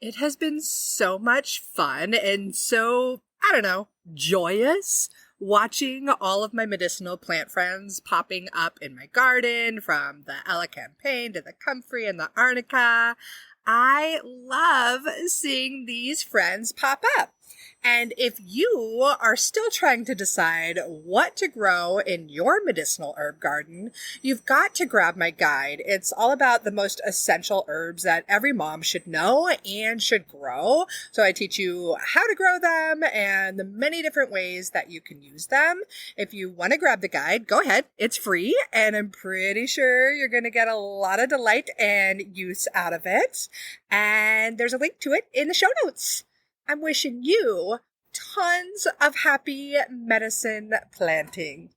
It has been so much fun and so, I don't know, joyous watching all of my medicinal plant friends popping up in my garden, from the Elecampane to the comfrey and the arnica. I love seeing these friends pop up. And if you are still trying to decide what to grow in your medicinal herb garden, you've got to grab my guide. It's all about the most essential herbs that every mom should know and should grow. So I teach you how to grow them and the many different ways that you can use them. If you want to grab the guide, go ahead. It's free, and I'm pretty sure you're going to get a lot of delight and use out of it. And there's a link to it in the show notes. I'm wishing you tons of happy medicine planting.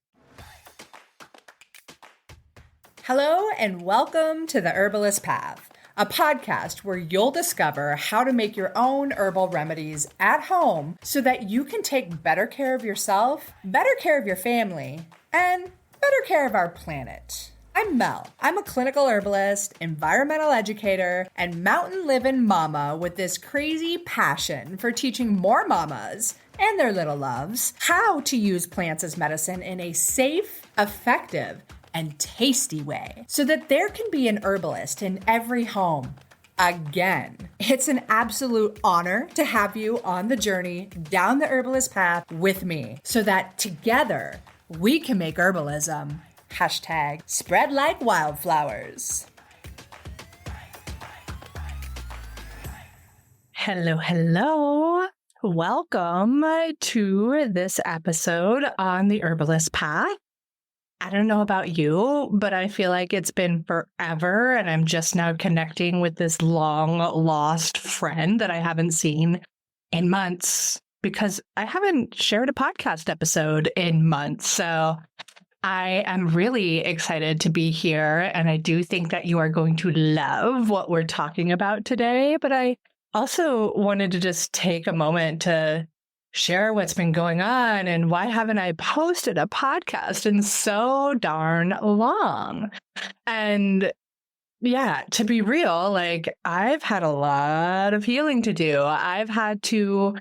Hello and welcome to the Herbalist Path, a podcast where you'll discover how to make your own herbal remedies at home so that you can take better care of yourself, better care of your family, and better care of our planet. I'm Mel. I'm a clinical herbalist, environmental educator, and mountain living mama with this crazy passion for teaching more mamas and their little loves how to use plants as medicine in a safe, effective, and tasty way so that there can be an herbalist in every home. Again, it's an absolute honor to have you on the journey down the herbalist path with me so that together we can make herbalism #spread like wildflowers. Hello. Welcome to this episode on the Herbalist Path. I don't know about you, but I feel like it's been forever, and I'm just now connecting with this long lost friend that I haven't seen in months because I haven't shared a podcast episode in months. So I am really excited to be here, and I do think that you are going to love what we're talking about today. But I also wanted to just take a moment to share what's been going on and why haven't I posted a podcast in so darn long? And yeah, to be real, like I've had a lot of healing to do. I've had to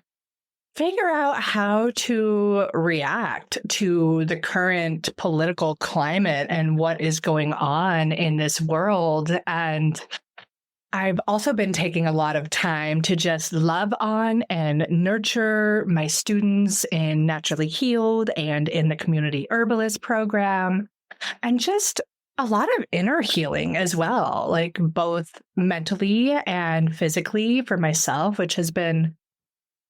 figure out how to react to the current political climate and what is going on in this world. And I've also been taking a lot of time to just love on and nurture my students in Naturally Healed and in the Community Herbalist Program, and just a lot of inner healing as well, like both mentally and physically for myself, which has been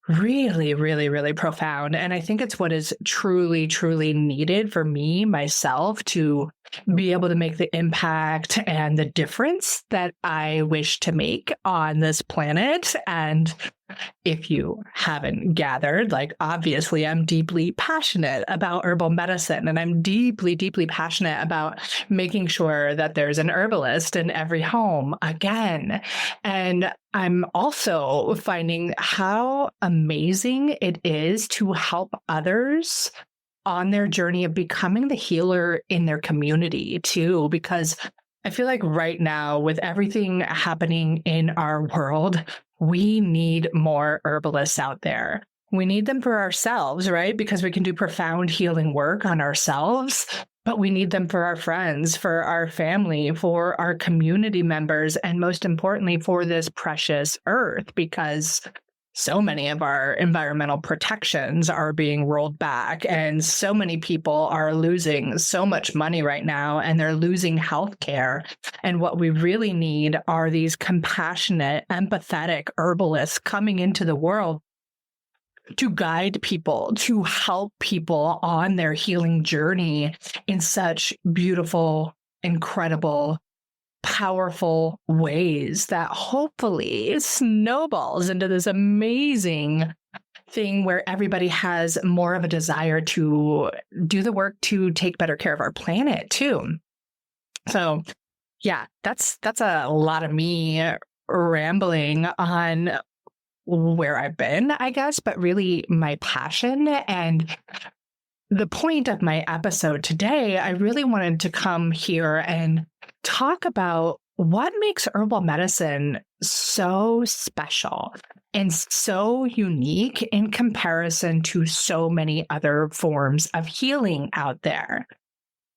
really, really, really profound. And I think it's what is truly, truly needed for me, myself, to be able to make the impact and the difference that I wish to make on this planet. And if you haven't gathered, like obviously I'm deeply passionate about herbal medicine, and I'm deeply, deeply passionate about making sure that there's an herbalist in every home again. And I'm also finding how amazing it is to help others on their journey of becoming the healer in their community too, because I feel like right now, with everything happening in our world, we need more herbalists out there. We need them for ourselves, right? Because we can do profound healing work on ourselves, but we need them for our friends, for our family, for our community members, and most importantly, for this precious earth, because so many of our environmental protections are being rolled back, and so many people are losing so much money right now, and they're losing healthcare. And what we really need are these compassionate, empathetic herbalists coming into the world to guide people, to help people on their healing journey in such beautiful, incredible, powerful ways that hopefully snowballs into this amazing thing where everybody has more of a desire to do the work to take better care of our planet too. So yeah, that's a lot of me rambling on where I've been, I guess, but really my passion. And the point of my episode today, I really wanted to come here and talk about what makes herbal medicine so special and so unique in comparison to so many other forms of healing out there?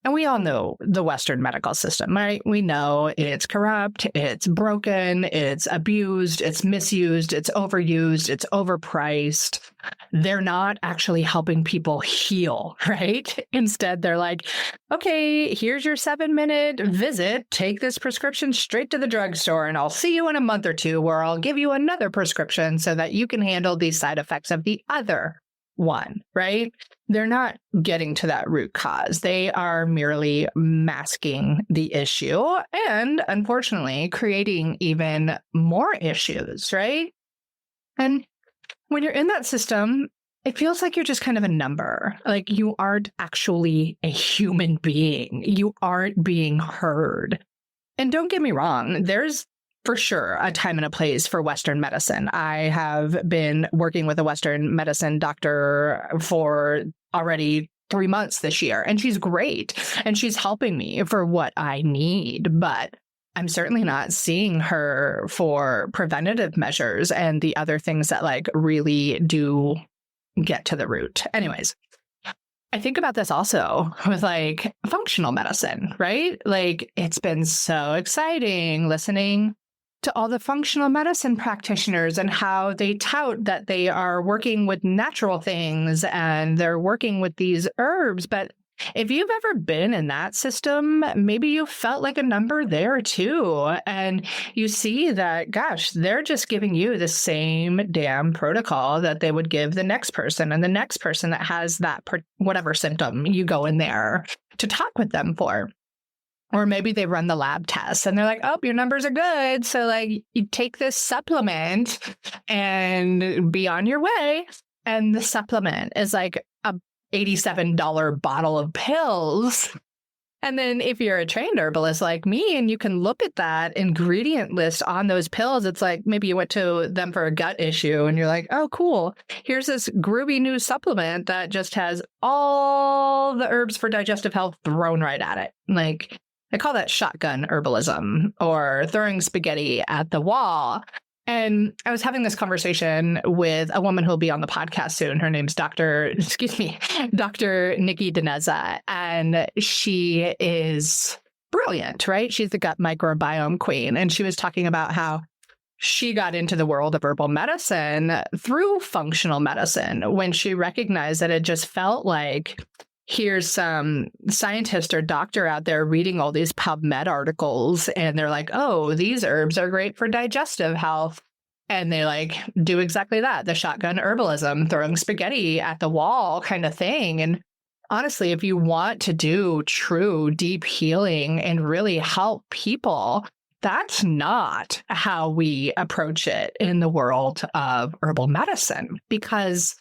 And we all know the Western medical system, right? We know it's corrupt, it's broken, it's abused, it's misused, it's overused, it's overpriced. They're not actually helping people heal, right? Instead, they're like, okay, here's your 7-minute visit. Take this prescription straight to the drugstore, and I'll see you in a month or two where I'll give you another prescription so that you can handle these side effects of the other one, right? They're not getting to that root cause. They are merely masking the issue and, unfortunately, creating even more issues, right? And when you're in that system, it feels like you're just kind of a number. Like you aren't actually a human being. You aren't being heard. And don't get me wrong, there's for sure a time and a place for Western medicine. I have been working with a Western medicine doctor for already 3 months this year, and she's great. And she's helping me for what I need. But I'm certainly not seeing her for preventative measures and the other things that like really do get to the root. Anyways, I think about this also with like functional medicine, right? Like it's been so exciting listening to all the functional medicine practitioners and how they tout that they are working with natural things and they're working with these herbs. But if you've ever been in that system, maybe you felt like a number there too. And you see that, gosh, they're just giving you the same damn protocol that they would give the next person and the next person that has that whatever symptom you go in there to talk with them for. Or maybe they run the lab tests and they're like, oh, your numbers are good. So like you take this supplement and be on your way. And the supplement is like a $87 bottle of pills. And then if you're a trained herbalist like me and you can look at that ingredient list on those pills, it's like maybe you went to them for a gut issue and you're like, oh, cool. Here's this groovy new supplement that just has all the herbs for digestive health thrown right at it. Like I call that shotgun herbalism or throwing spaghetti at the wall. And I was having this conversation with a woman who'll be on the podcast soon. Her name's Dr. Nikki Dineza. And she is brilliant, right? She's the gut microbiome queen. And she was talking about how she got into the world of herbal medicine through functional medicine when she recognized that it just felt like here's some scientist or doctor out there reading all these PubMed articles and they're like, oh, these herbs are great for digestive health. And they like do exactly that, the shotgun herbalism, throwing spaghetti at the wall kind of thing. And honestly, if you want to do true deep healing and really help people, that's not how we approach it in the world of herbal medicine, because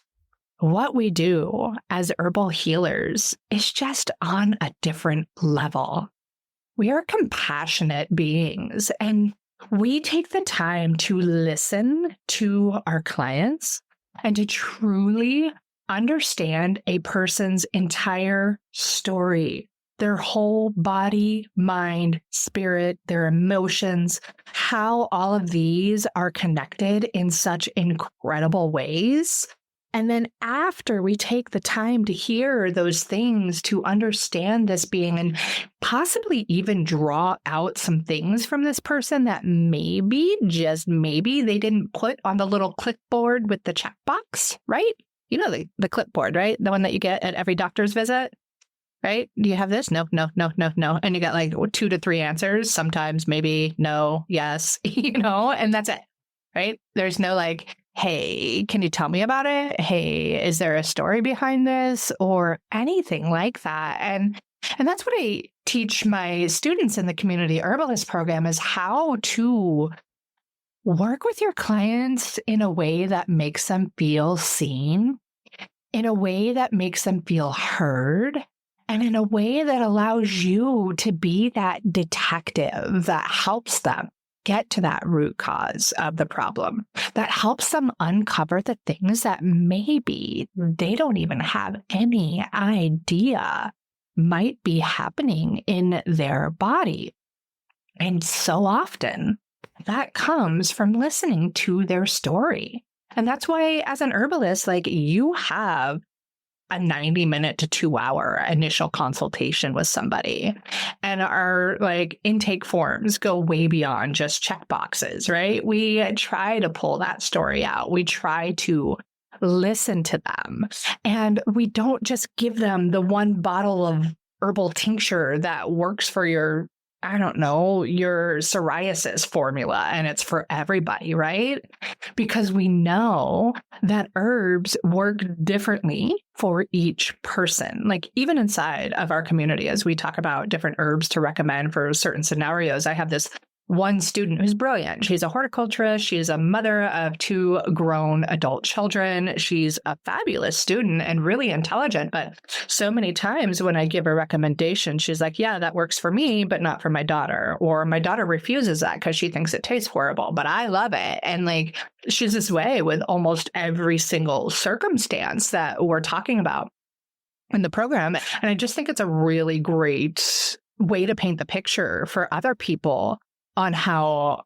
what we do as herbal healers is just on a different level. We are compassionate beings, and we take the time to listen to our clients and to truly understand a person's entire story, their whole body, mind, spirit, their emotions, how all of these are connected in such incredible ways. And then after we take the time to hear those things, to understand this being and possibly even draw out some things from this person that maybe, just maybe, they didn't put on the little clipboard with the checkbox, right? You know, the clipboard, right? The one that you get at every doctor's visit, right? Do you have this? No, no, no, no, no. And you got like 2 to 3 answers. Sometimes maybe no, yes, and that's it, right? There's no like, hey, can you tell me about it? Hey, is there a story behind this or anything like that? And that's what I teach my students in the Community Herbalist Program is how to work with your clients in a way that makes them feel seen, in a way that makes them feel heard, and in a way that allows you to be that detective that helps them get to that root cause of the problem, that helps them uncover the things that maybe they don't even have any idea might be happening in their body. And so often that comes from listening to their story. And that's why, as an herbalist, like, you have a 90-minute to 2-hour initial consultation with somebody. And our like intake forms go way beyond just check boxes, right? We try to pull that story out. We try to listen to them. And we don't just give them the one bottle of herbal tincture that works for your, I don't know, your psoriasis formula, and it's for everybody, right? Because we know that herbs work differently for each person. Like, even inside of our community, as we talk about different herbs to recommend for certain scenarios, I have this one student who's brilliant. She's a horticulturist. She's a mother of 2 grown adult children. She's a fabulous student and really intelligent. But so many times when I give a recommendation, she's like, yeah, that works for me, but not for my daughter. Or my daughter refuses that because she thinks it tastes horrible, but I love it. And like, she's this way with almost every single circumstance that we're talking about in the program. And I just think it's a really great way to paint the picture for other people on how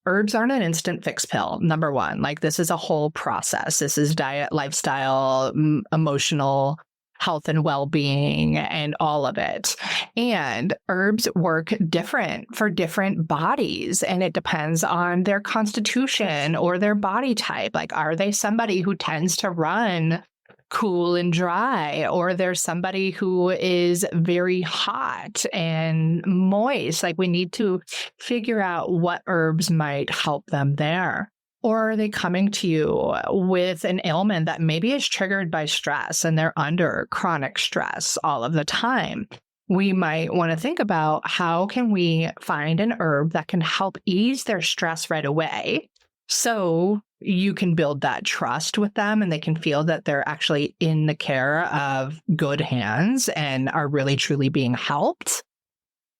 herbs aren't an instant fix pill. Number one, like, this is a whole process. This is diet, lifestyle, emotional health and well-being, and all of it. And herbs work different for different bodies, and it depends on their constitution or their body type. Like, are they somebody who tends to run cool and dry, or there's somebody who is very hot and moist? Like, we need to figure out what herbs might help them there. Or are they coming to you with an ailment that maybe is triggered by stress and they're under chronic stress all of the time? We might want to think about, how can we find an herb that can help ease their stress right away, so you can build that trust with them and they can feel that they're actually in the care of good hands and are really truly being helped.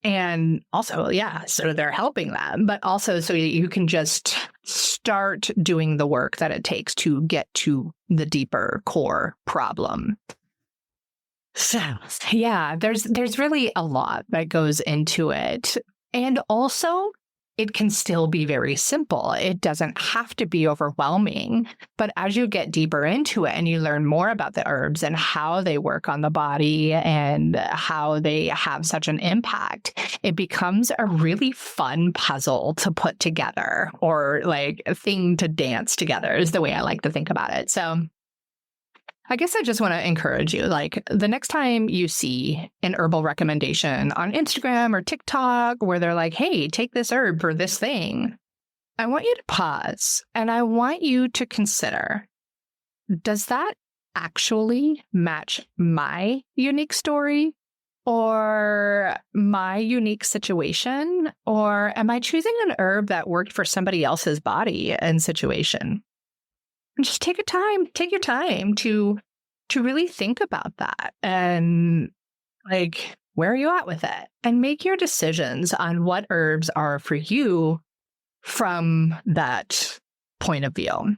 And also, yeah, so they're helping them, but also so you can just start doing the work that it takes to get to the deeper core problem. So, yeah, there's really a lot that goes into it. And also, it can still be very simple. It doesn't have to be overwhelming. But as you get deeper into it and you learn more about the herbs and how they work on the body and how they have such an impact, it becomes a really fun puzzle to put together, or like a thing to dance together, is the way I like to think about it. So I guess I just want to encourage you, like, the next time you see an herbal recommendation on Instagram or TikTok where they're like, hey, take this herb for this thing, I want you to pause and I want you to consider, does that actually match my unique story or my unique situation? Or am I choosing an herb that worked for somebody else's body and situation? And just take your time to really think about that, and like, where are you at with it? And make your decisions on what herbs are for you from that point of view.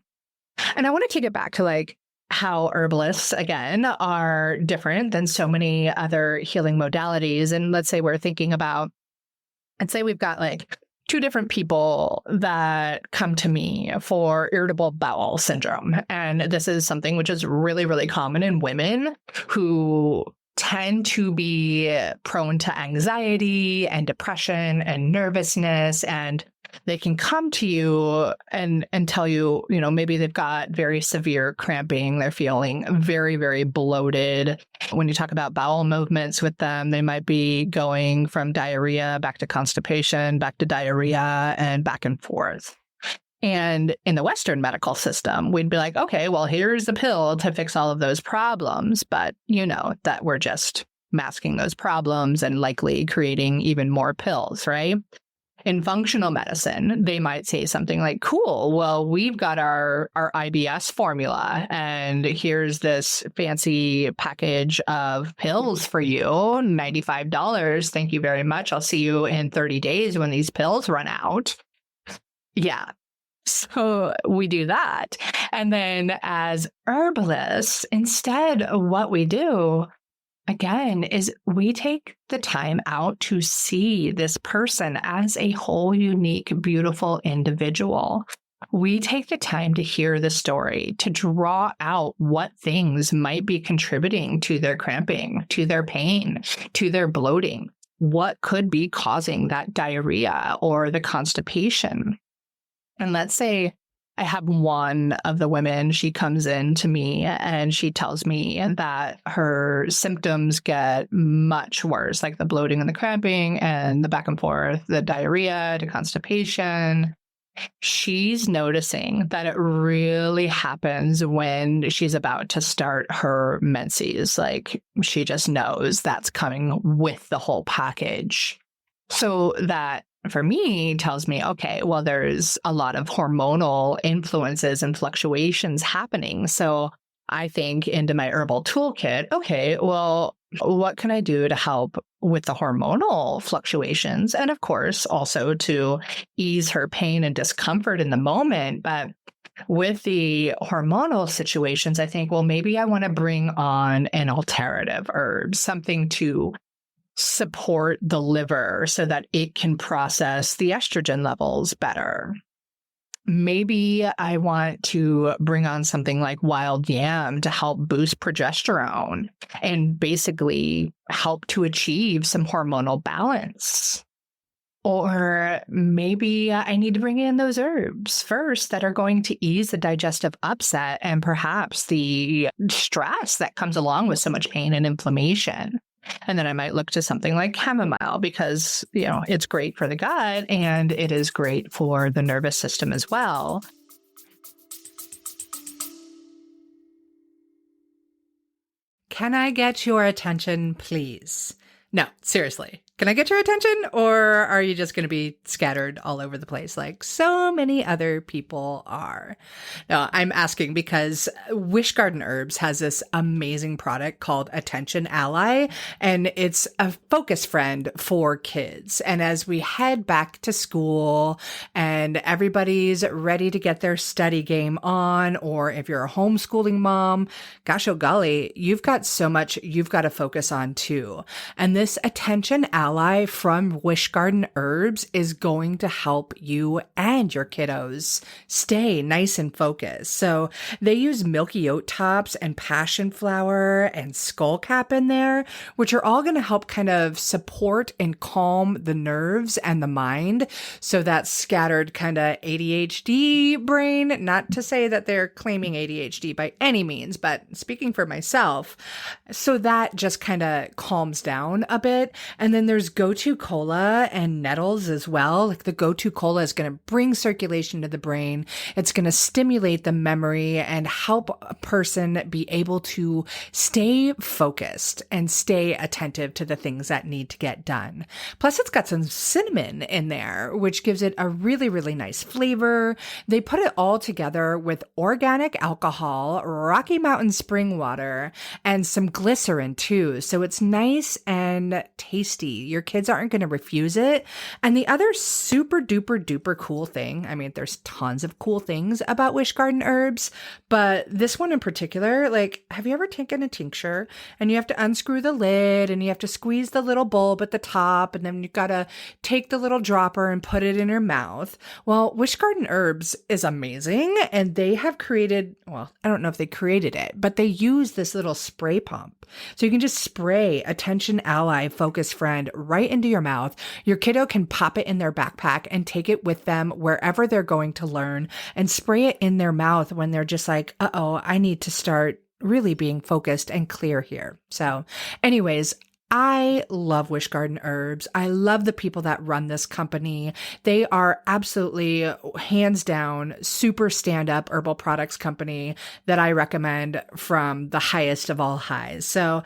And I want to take it back to like how herbalists, again, are different than so many other healing modalities. And let's say we're thinking about, let's say we've got like 2 different people that come to me for irritable bowel syndrome. And this is something which is really, really common in women who tend to be prone to anxiety and depression and nervousness. And they can come to you and tell you, maybe they've got very severe cramping. They're feeling very, very bloated. When you talk about bowel movements with them, they might be going from diarrhea back to constipation, back to diarrhea, and back and forth. And in the Western medical system, we'd be like, okay, well, here's the pill to fix all of those problems. But that we're just masking those problems and likely creating even more pills, right? In functional medicine, they might say something like, cool, well, we've got our IBS formula, and here's this fancy package of pills for you, $95. Thank you very much. I'll see you in 30 days when these pills run out. Yeah. So we do that. And then as herbalists, instead, what we do again, is we take the time out to see this person as a whole, unique, beautiful individual. We take the time to hear the story, to draw out what things might be contributing to their cramping, to their pain, to their bloating. What could be causing that diarrhea or the constipation? And let's say I have one of the women, she comes in to me and she tells me that her symptoms get much worse, like the bloating and the cramping and the back and forth, the diarrhea, the constipation. She's noticing that it really happens when she's about to start her menses. Like she just knows that's coming with the whole package. So that for me tells me, okay, well, there's a lot of hormonal influences and fluctuations happening. So I think into my herbal toolkit, okay, well, what can I do to help with the hormonal fluctuations? And of course, also to ease her pain and discomfort in the moment. But with the hormonal situations, I think, well, maybe I want to bring on an alternative herb, something to support the liver so that it can process the estrogen levels better. Maybe I want to bring on something like wild yam to help boost progesterone and basically help to achieve some hormonal balance. Or maybe I need to bring in those herbs first that are going to ease the digestive upset and perhaps the stress that comes along with so much pain and inflammation. And then I might look to something like chamomile because, it's great for the gut and it is great for the nervous system as well. Can I get your attention, please? No, seriously. Can I get your attention? Or are you just going to be scattered all over the place like so many other people are? No, I'm asking because Wish Garden Herbs has this amazing product called Attention Ally, and it's a focus friend for kids. And as we head back to school and everybody's ready to get their study game on, or if you're a homeschooling mom, gosh, oh golly, you've got so much you've got to focus on too. And this Attention Ally from Wish Garden Herbs is going to help you and your kiddos stay nice and focused. So they use milky oat tops and passion flower and skullcap in there, which are all going to help kind of support and calm the nerves and the mind. So that scattered kind of ADHD brain, not to say that they're claiming ADHD by any means, but speaking for myself, so that just kind of calms down a bit. And then there's Go-To Cola and nettles as well. Like the Go-To Cola is going to bring circulation to the brain. It's going to stimulate the memory and help a person be able to stay focused and stay attentive to the things that need to get done. Plus, it's got some cinnamon in there, which gives it a really, really nice flavor. They put it all together with organic alcohol, Rocky Mountain spring water, and some glycerin too. So it's nice and tasty. Your kids aren't going to refuse it. And the other super duper duper cool thing, I mean, there's tons of cool things about Wish Garden Herbs, but this one in particular, like, have you ever taken a tincture and you have to unscrew the lid and you have to squeeze the little bulb at the top and then you've got to take the little dropper and put it in your mouth? Well, Wish Garden Herbs is amazing, and they have created, well, I don't know if they created it, but they use this little spray pump. So you can just spray Attention Ally Focus Friend right into your mouth. Your kiddo can pop it in their backpack and take it with them wherever they're going to learn and spray it in their mouth when they're just like, uh-oh, I need to start really being focused and clear here. So anyways, I love Wish Garden Herbs. I love the people that run this company. They are absolutely, hands down, super stand-up herbal products company that I recommend from the highest of all highs. So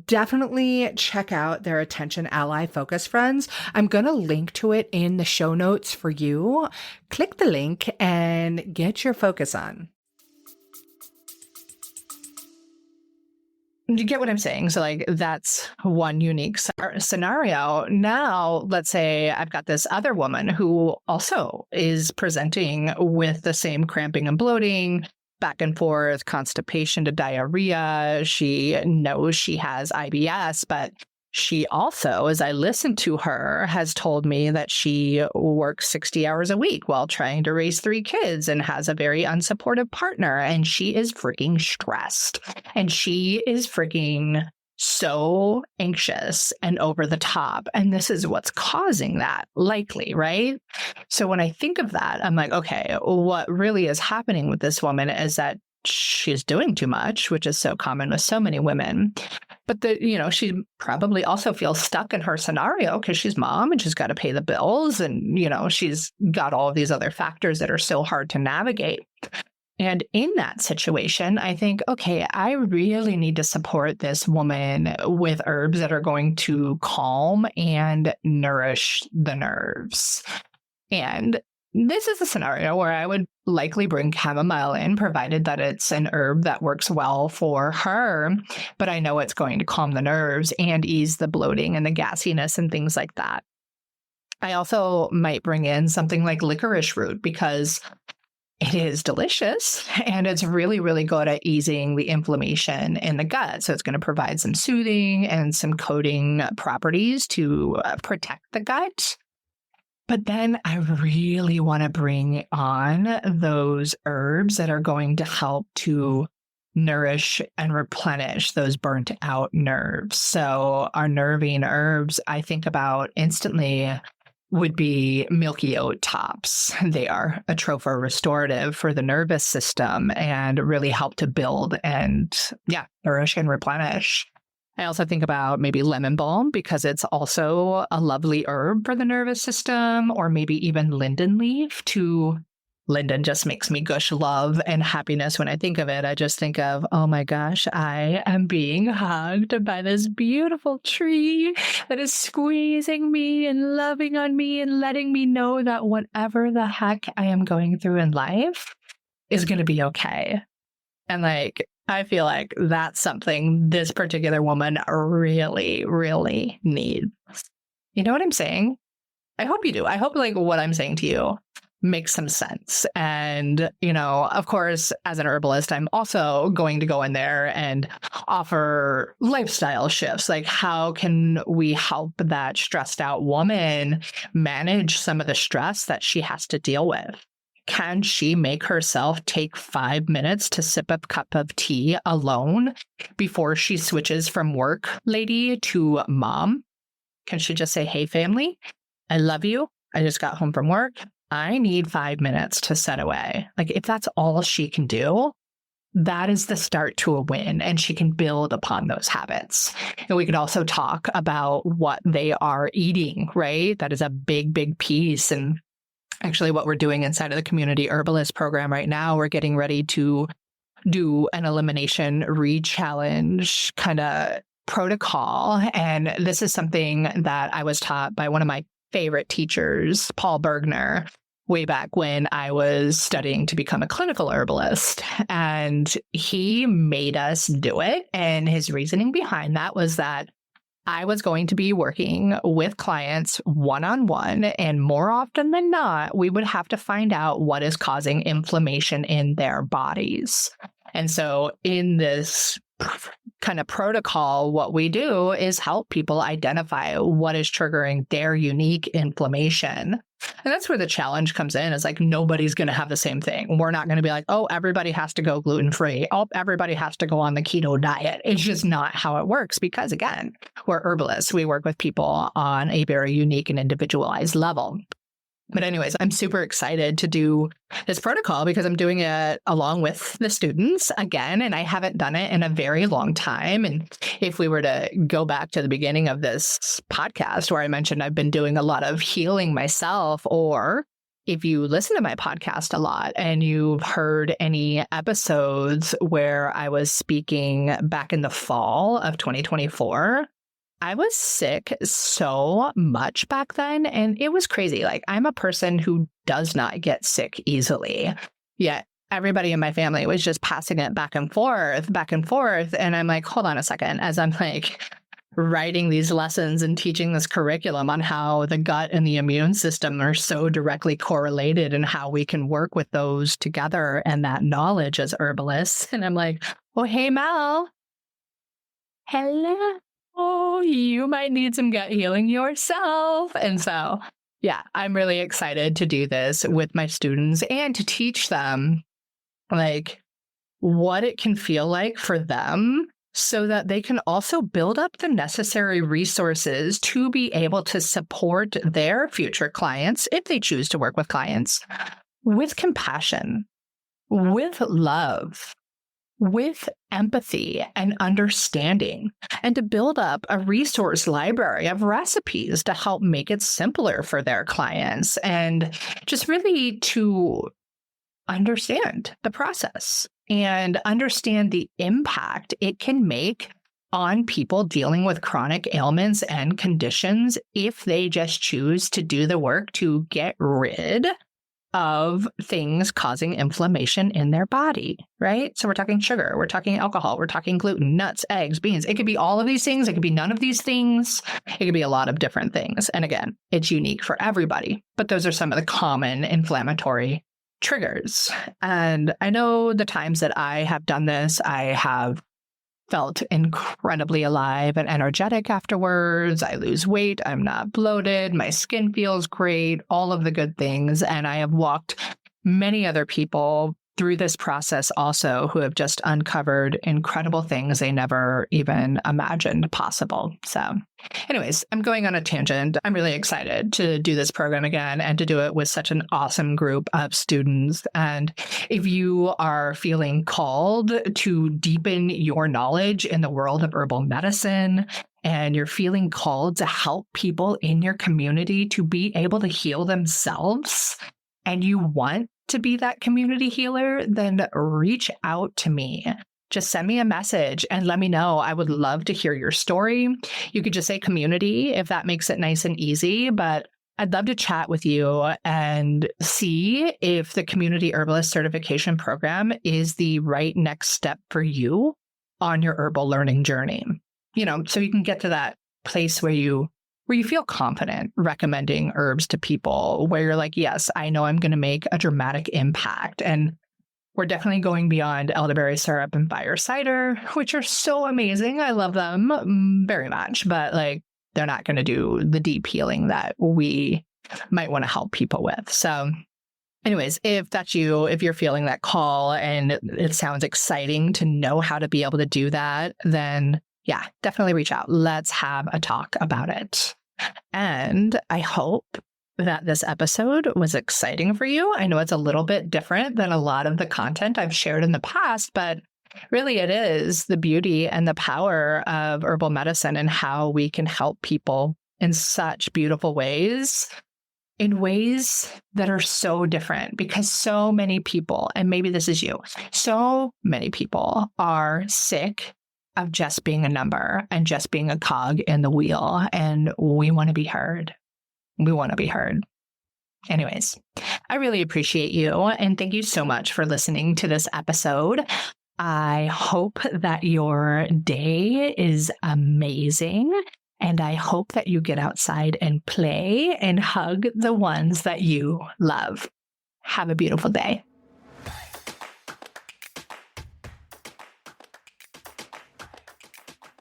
definitely check out their Attention Ally Focus Friends. I'm going to link to it in the show notes for you. Click the link and get your focus on. You get what I'm saying? So like that's one unique scenario. Now, let's say I've got this other woman who also is presenting with the same cramping and bloating, back and forth, constipation to diarrhea. She knows she has IBS, but she also, as I listened to her, has told me that she works 60 hours a week while trying to raise 3 kids and has a very unsupportive partner. And she is freaking stressed. And she is freaking so anxious and over the top. And this is what's causing that, likely, right? So when I think of that, I'm like, okay, what really is happening with this woman is that she's doing too much, which is so common with so many women. But she probably also feels stuck in her scenario because she's mom and she's got to pay the bills. And, she's got all of these other factors that are so hard to navigate. And in that situation, I think, okay, I really need to support this woman with herbs that are going to calm and nourish the nerves. And this is a scenario where I would likely bring chamomile in, provided that it's an herb that works well for her, but I know it's going to calm the nerves and ease the bloating and the gassiness and things like that. I also might bring in something like licorice root because it is delicious and it's really, really good at easing the inflammation in the gut. So it's going to provide some soothing and some coating properties to protect the gut. But then I really want to bring on those herbs that are going to help to nourish and replenish those burnt out nerves. So our nervine herbs, I think about instantly, would be milky oat tops. They are a tropho restorative for the nervous system and really help to build and nourish and replenish. I also think about maybe lemon balm because it's also a lovely herb for the nervous system, or maybe even linden leaf. Linden just makes me gush love and happiness when I think of it. I just think of, oh my gosh, I am being hugged by this beautiful tree that is squeezing me and loving on me and letting me know that whatever the heck I am going through in life is going to be okay. And I feel like that's something this particular woman really, really needs. You know what I'm saying? I hope you do. I hope what I'm saying to you makes some sense. And, of course, as an herbalist, I'm also going to go in there and offer lifestyle shifts. Like, how can we help that stressed out woman manage some of the stress that she has to deal with? Can she make herself take 5 minutes to sip a cup of tea alone before she switches from work lady to mom? Can she just say, hey, family, I love you. I just got home from work. I need 5 minutes to set away. If that's all she can do, that is the start to a win, and she can build upon those habits. And we could also talk about what they are eating, right? That is a big, big piece. And actually, what we're doing inside of the Community Herbalist Program right now, we're getting ready to do an elimination re-challenge kind of protocol. And this is something that I was taught by one of my favorite teachers, Paul Bergner, way back when I was studying to become a clinical herbalist. And he made us do it. And his reasoning behind that was that I was going to be working with clients one-on-one, and more often than not, we would have to find out what is causing inflammation in their bodies. And so in this kind of protocol, what we do is help people identify what is triggering their unique inflammation. And that's where the challenge comes in. It's nobody's going to have the same thing. We're not going to be oh, everybody has to go gluten-free. Oh, everybody has to go on the keto diet. It's just not how it works because, again, we're herbalists. We work with people on a very unique and individualized level. But anyways, I'm super excited to do this protocol because I'm doing it along with the students again, and I haven't done it in a very long time. And if we were to go back to the beginning of this podcast where I mentioned I've been doing a lot of healing myself, or if you listen to my podcast a lot and you've heard any episodes where I was speaking back in the fall of 2024, I was sick so much back then, and it was crazy. I'm a person who does not get sick easily, yet everybody in my family was just passing it back and forth. And I'm hold on a second, as I'm writing these lessons and teaching this curriculum on how the gut and the immune system are so directly correlated and how we can work with those together and that knowledge as herbalists. And I'm like, oh, hey, Mel. Hello. Oh, you might need some gut healing yourself. And so, yeah, I'm really excited to do this with my students and to teach them like what it can feel like for them so that they can also build up the necessary resources to be able to support their future clients, if they choose to work with clients, with compassion, with love, with empathy and understanding, and to build up a resource library of recipes to help make it simpler for their clients and just really to understand the process and understand the impact it can make on people dealing with chronic ailments and conditions if they just choose to do the work to get rid of things causing inflammation in their body, right? So we're talking sugar, we're talking alcohol, we're talking gluten, nuts, eggs, beans. It could be all of these things. It could be none of these things. It could be a lot of different things. And again, it's unique for everybody, but those are some of the common inflammatory triggers. And I know the times that I have done this, I have felt incredibly alive and energetic afterwards. I lose weight. I'm not bloated. My skin feels great, all of the good things. And I have walked many other people through this process also who have just uncovered incredible things they never even imagined possible. So anyways, I'm going on a tangent. I'm really excited to do this program again and to do it with such an awesome group of students. And if you are feeling called to deepen your knowledge in the world of herbal medicine, and you're feeling called to help people in your community to be able to heal themselves, and you want to be that community healer, then reach out to me. Just send me a message and let me know. I would love to hear your story. You could just say community if that makes it nice and easy, but I'd love to chat with you and see if the Community Herbalist Certification Program is the right next step for you on your herbal learning journey. You know, so you can get to that place where you feel confident recommending herbs to people, where you're like, yes, I know I'm going to make a dramatic impact. And we're definitely going beyond elderberry syrup and fire cider, which are so amazing. I love them very much, but like they're not going to do the deep healing that we might want to help people with. So anyways, if that's you, if you're feeling that call and it sounds exciting to know how to be able to do that, then yeah, definitely reach out. Let's have a talk about it. And I hope that this episode was exciting for you. I know it's a little bit different than a lot of the content I've shared in the past, but really it is the beauty and the power of herbal medicine and how we can help people in such beautiful ways, in ways that are so different, because so many people, and maybe this is you, so many people are sick of just being a number and just being a cog in the wheel. And we want to be heard. We want to be heard. Anyways, I really appreciate you. And thank you so much for listening to this episode. I hope that your day is amazing. And I hope that you get outside and play and hug the ones that you love. Have a beautiful day.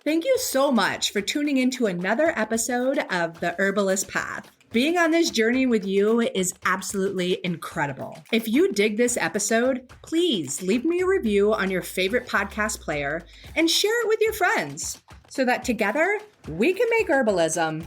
Thank you so much for tuning into another episode of The Herbalist Path. Being on this journey with you is absolutely incredible. If you dig this episode, please leave me a review on your favorite podcast player and share it with your friends so that together we can make herbalism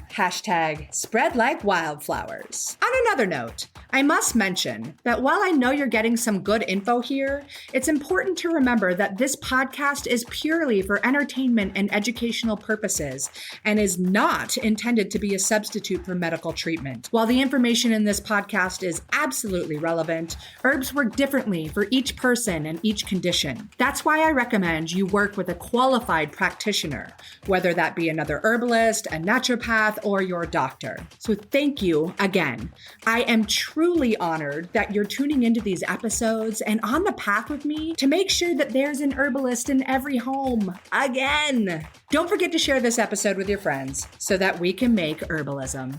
#spread like wildflowers. On another note, I must mention that while I know you're getting some good info here, it's important to remember that this podcast is purely for entertainment and educational purposes and is not intended to be a substitute for medical treatment. While the information in this podcast is absolutely relevant, herbs work differently for each person and each condition. That's why I recommend you work with a qualified practitioner, whether that be another herbalist, a naturopath, or your doctor. So thank you again. I am truly honored that you're tuning into these episodes and on the path with me to make sure that there's an herbalist in every home again. Don't forget to share this episode with your friends so that we can make herbalism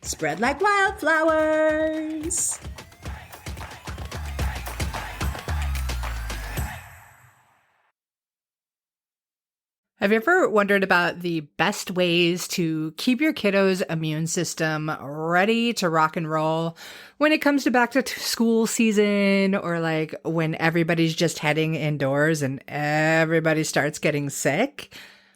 #spread like wildflowers. Have you ever wondered about the best ways to keep your kiddo's immune system ready to rock and roll when it comes to back to school season, or like when everybody's just heading indoors and everybody starts getting sick?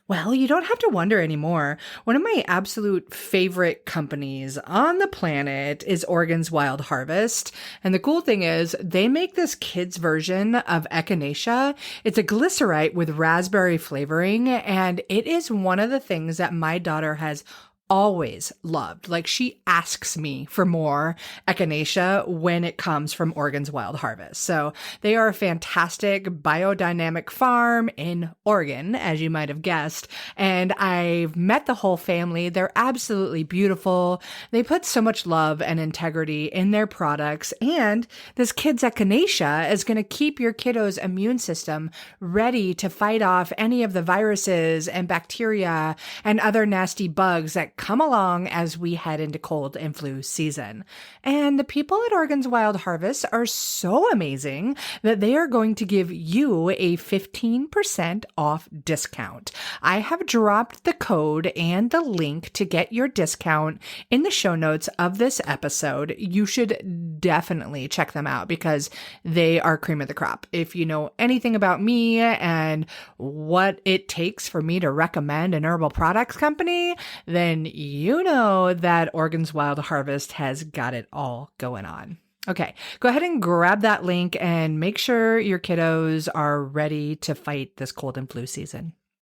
Well, you don't have to wonder anymore. One of my absolute favorite companies on the planet is Oregon's Wild Harvest. And the cool thing is they make this kids version of echinacea. It's a glycerite with raspberry flavoring, and it is one of the things that my daughter has always loved. Like, she asks me for more echinacea when it comes from Oregon's Wild Harvest. So they are a fantastic biodynamic farm in Oregon, as you might have guessed. And I've met the whole family. They're absolutely beautiful. They put so much love and integrity in their products. And this kids echinacea is going to keep your kiddo's immune system ready to fight off any of the viruses and bacteria and other nasty bugs that come along as we head into cold and flu season. And the people at Oregon's Wild Harvest are so amazing that they are going to give you a 15% off discount. I have dropped the code and the link to get your discount in the show notes of this episode. You should definitely check them out because they are cream of the crop. If you know anything about me and what it takes for me to recommend an herbal products company, then you know that Oregon's Wild Harvest has got it all going on. Okay, go ahead and grab that link and make sure your kiddos are ready to fight this cold and flu season.